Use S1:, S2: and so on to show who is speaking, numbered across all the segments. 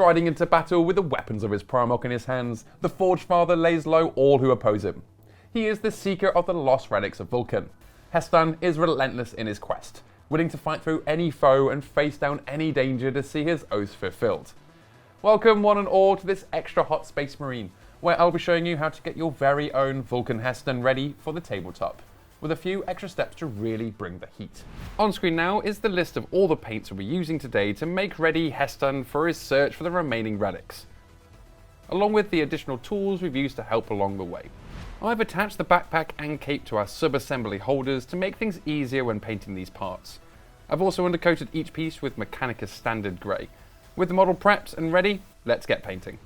S1: Striding into battle with the weapons of his Primarch in his hands, the Forge Father lays low all who oppose him. He is the seeker of the lost relics of Vulcan. Heston is relentless in his quest, willing to fight through any foe and face down any danger to see his oath fulfilled. Welcome one and all to this extra hot Space Marine, where I'll be showing you how to get your very own Vulcan Heston ready for the tabletop, with a few extra steps to really bring the heat. On screen now is the list of all the paints we'll be using today to make ready Heston for his search for the remaining relics, along with the additional tools we've used to help along the way. I've attached the backpack and cape to our sub-assembly holders to make things easier when painting these parts. I've also undercoated each piece with Mechanicus Standard Grey. With the model prepped and ready, let's get painting.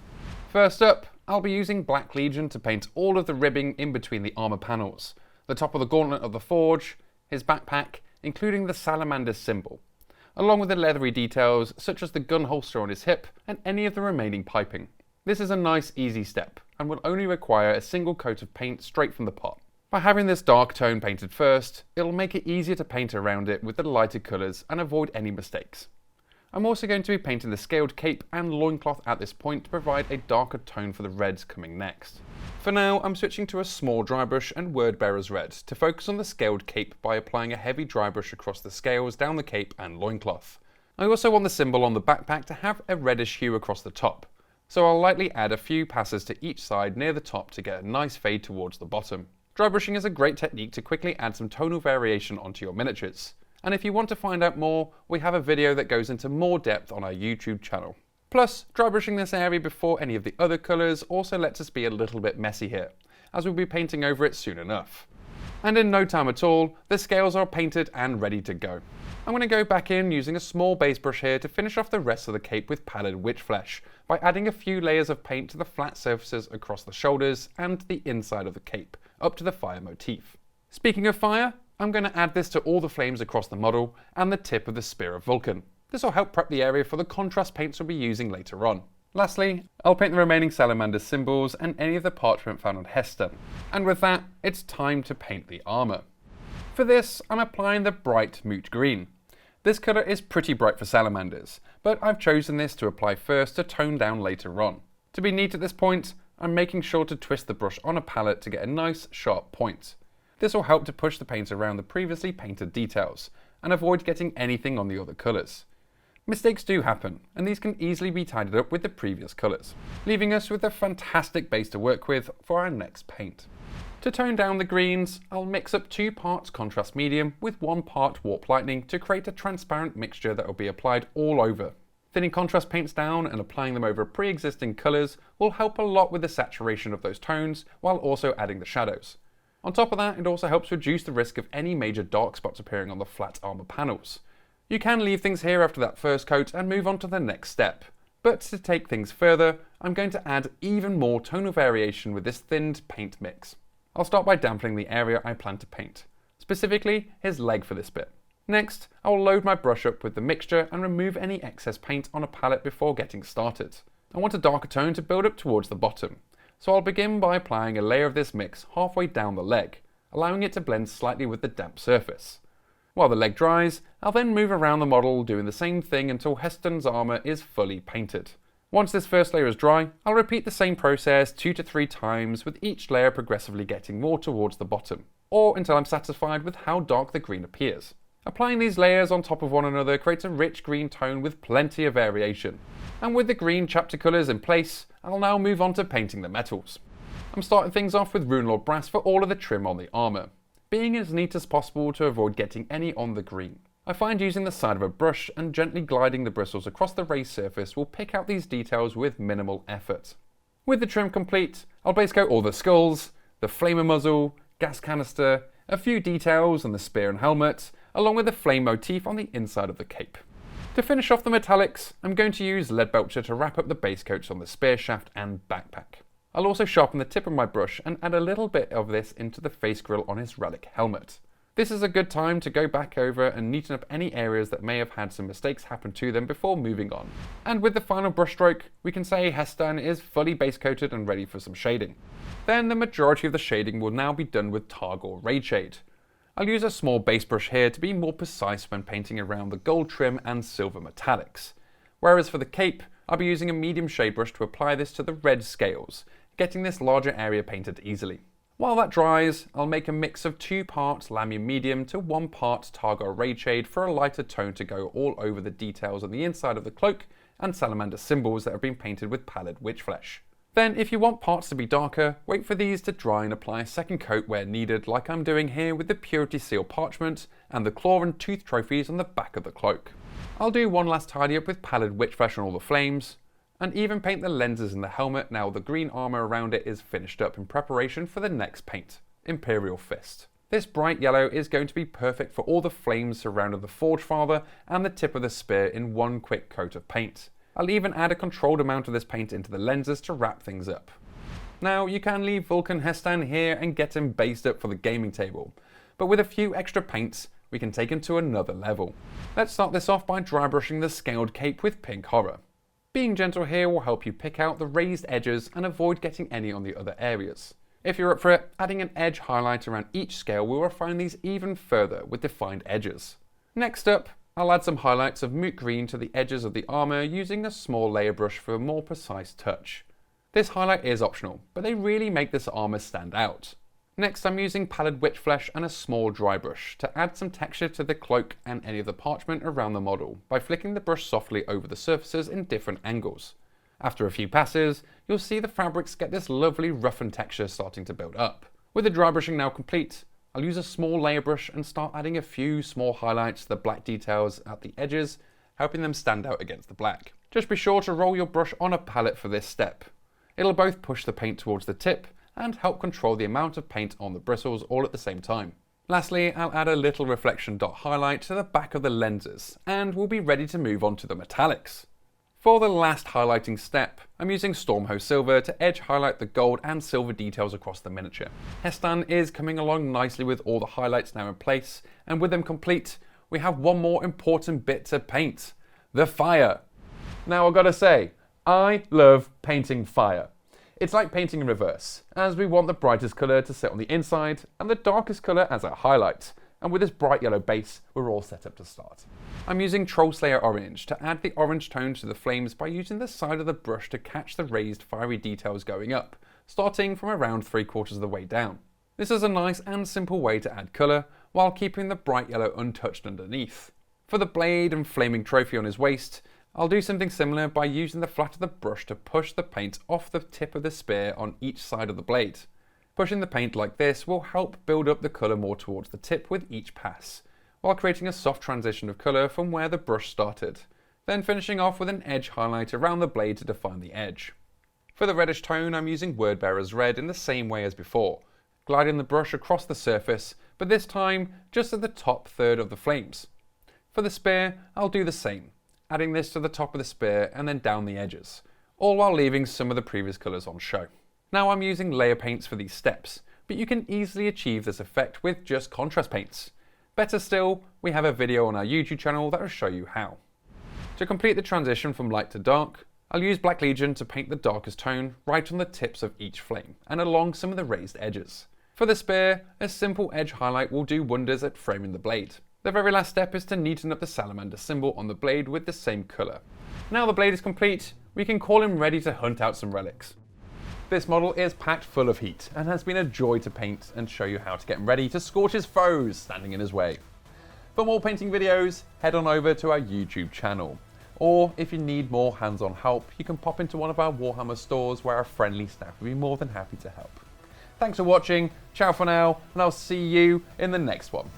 S1: First up, I'll be using Black Legion to paint all of the ribbing in between the armour panels, the top of the gauntlet of the Forge, his backpack, including the Salamander's symbol, along with the leathery details such as the gun holster on his hip and any of the remaining piping. This is a nice easy step and will only require a single coat of paint straight from the pot. By having this dark tone painted first, it'll make it easier to paint around it with the lighter colours and avoid any mistakes. I'm also going to be painting the scaled cape and loincloth at this point to provide a darker tone for the reds coming next. For now, I'm switching to a small dry brush and Wordbearer's Red to focus on the scaled cape by applying a heavy dry brush across the scales down the cape and loincloth. I also want the symbol on the backpack to have a reddish hue across the top, so I'll lightly add a few passes to each side near the top to get a nice fade towards the bottom. Dry brushing is a great technique to quickly add some tonal variation onto your miniatures. And if you want to find out more, we have a video that goes into more depth on our YouTube channel. Plus, dry brushing this area before any of the other colours also lets us be a little bit messy here, as we'll be painting over it soon enough. And in no time at all, the scales are painted and ready to go. I'm going to go back in using a small base brush here to finish off the rest of the cape with padded witch flesh, by adding a few layers of paint to the flat surfaces across the shoulders and the inside of the cape, up to the fire motif. Speaking of fire, I'm going to add this to all the flames across the model and the tip of the Spear of Vulcan. This will help prep the area for the contrast paints we'll be using later on. Lastly, I'll paint the remaining Salamander symbols and any of the parchment found on Heston. And with that, it's time to paint the armour. For this, I'm applying the bright Moot Green. This colour is pretty bright for Salamanders, but I've chosen this to apply first to tone down later on. To be neat at this point, I'm making sure to twist the brush on a palette to get a nice sharp point. This will help to push the paint around the previously painted details, and avoid getting anything on the other colours. Mistakes do happen, and these can easily be tidied up with the previous colours, leaving us with a fantastic base to work with for our next paint. To tone down the greens, I'll mix up 2 parts contrast medium with 1 part warp lightning to create a transparent mixture that will be applied all over. Thinning contrast paints down and applying them over pre-existing colours will help a lot with the saturation of those tones, while also adding the shadows. On top of that, it also helps reduce the risk of any major dark spots appearing on the flat armour panels. You can leave things here after that first coat and move on to the next step. But to take things further, I'm going to add even more tonal variation with this thinned paint mix. I'll start by dampening the area I plan to paint, specifically his leg for this bit. Next, I'll load my brush up with the mixture and remove any excess paint on a palette before getting started. I want a darker tone to build up towards the bottom, so I'll begin by applying a layer of this mix halfway down the leg, allowing it to blend slightly with the damp surface. While the leg dries, I'll then move around the model doing the same thing until Heston's armour is fully painted. Once this first layer is dry, I'll repeat the same process 2 to 3 times, with each layer progressively getting more towards the bottom, or until I'm satisfied with how dark the green appears. Applying these layers on top of one another creates a rich green tone with plenty of variation. And with the green chapter colours in place, I'll now move on to painting the metals. I'm starting things off with Runelord Brass for all of the trim on the armour, being as neat as possible to avoid getting any on the green. I find using the side of a brush and gently gliding the bristles across the raised surface will pick out these details with minimal effort. With the trim complete, I'll base coat all the skulls, the flamer muzzle, gas canister, a few details on the spear and helmet, along with the flame motif on the inside of the cape. To finish off the metallics, I'm going to use Leadbelcher to wrap up the base coats on the spear shaft and backpack. I'll also sharpen the tip of my brush and add a little bit of this into the face grill on his relic helmet. This is a good time to go back over and neaten up any areas that may have had some mistakes happen to them before moving on. And with the final brushstroke, we can say Heston is fully base coated and ready for some shading. Then the majority of the shading will now be done with Targ or Raid Shade. I'll use a small base brush here to be more precise when painting around the gold trim and silver metallics. Whereas for the cape, I'll be using a medium shade brush to apply this to the red scales, getting this larger area painted easily. While that dries, I'll make a mix of 2 parts Lahmian Medium to 1 part Targar Raid Shade for a lighter tone to go all over the details on the inside of the cloak and salamander symbols that have been painted with Pallid Witch Flesh. Then, if you want parts to be darker, wait for these to dry and apply a second coat where needed, like I'm doing here with the Purity Seal parchment and the claw and tooth trophies on the back of the cloak. I'll do one last tidy up with Pallid Witch Flesh on all the flames, and even paint the lenses in the helmet now the green armour around it is finished up in preparation for the next paint, Imperial Fist. This bright yellow is going to be perfect for all the flames surrounding the Forge Father and the tip of the spear in one quick coat of paint. I'll even add a controlled amount of this paint into the lenses to wrap things up. Now you can leave Vulcan Hestan here and get him based up for the gaming table, but with a few extra paints we can take him to another level. Let's start this off by dry brushing the scaled cape with Pink Horror. Being gentle here will help you pick out the raised edges and avoid getting any on the other areas. If you're up for it, adding an edge highlight around each scale will refine these even further with defined edges. Next up, I'll add some highlights of Moot Green to the edges of the armour using a small layer brush for a more precise touch. This highlight is optional, but they really make this armour stand out. Next, I'm using Pallid Witch Flesh and a small dry brush to add some texture to the cloak and any of the parchment around the model by flicking the brush softly over the surfaces in different angles. After a few passes, you'll see the fabrics get this lovely roughened texture starting to build up. With the dry brushing now complete, I'll use a small layer brush and start adding a few small highlights to the black details at the edges, helping them stand out against the black. Just be sure to roll your brush on a palette for this step. It'll both push the paint towards the tip and help control the amount of paint on the bristles all at the same time. Lastly, I'll add a little reflection dot highlight to the back of the lenses, and we'll be ready to move on to the metallics. For the last highlighting step, I'm using Stormhost Silver to edge highlight the gold and silver details across the miniature. Hestan is coming along nicely with all the highlights now in place, and with them complete, we have one more important bit to paint, the fire. Now I've got to say, I love painting fire. It's like painting in reverse, as we want the brightest colour to sit on the inside and the darkest colour as our highlight, and with this bright yellow base, we're all set up to start. I'm using Trollslayer Orange to add the orange tone to the flames by using the side of the brush to catch the raised fiery details going up, starting from around 3/4 of the way down. This is a nice and simple way to add colour, while keeping the bright yellow untouched underneath. For the blade and flaming trophy on his waist, I'll do something similar by using the flat of the brush to push the paint off the tip of the spear on each side of the blade. Pushing the paint like this will help build up the colour more towards the tip with each pass, while creating a soft transition of colour from where the brush started, then finishing off with an edge highlight around the blade to define the edge. For the reddish tone, I'm using Wordbearer's Red in the same way as before, gliding the brush across the surface, but this time just at the top third of the flames. For the spear, I'll do the same, adding this to the top of the spear and then down the edges, all while leaving some of the previous colours on show. Now I'm using layer paints for these steps, but you can easily achieve this effect with just contrast paints. Better still, we have a video on our YouTube channel that will show you how. To complete the transition from light to dark, I'll use Black Legion to paint the darkest tone right on the tips of each flame and along some of the raised edges. For the spear, a simple edge highlight will do wonders at framing the blade. The very last step is to neaten up the salamander symbol on the blade with the same colour. Now the blade is complete, we can call him ready to hunt out some relics. This model is packed full of heat and has been a joy to paint and show you how to get him ready to scorch his foes standing in his way. For more painting videos, head on over to our YouTube channel. Or if you need more hands-on help, you can pop into one of our Warhammer stores where our friendly staff will be more than happy to help. Thanks for watching, ciao for now, and I'll see you in the next one.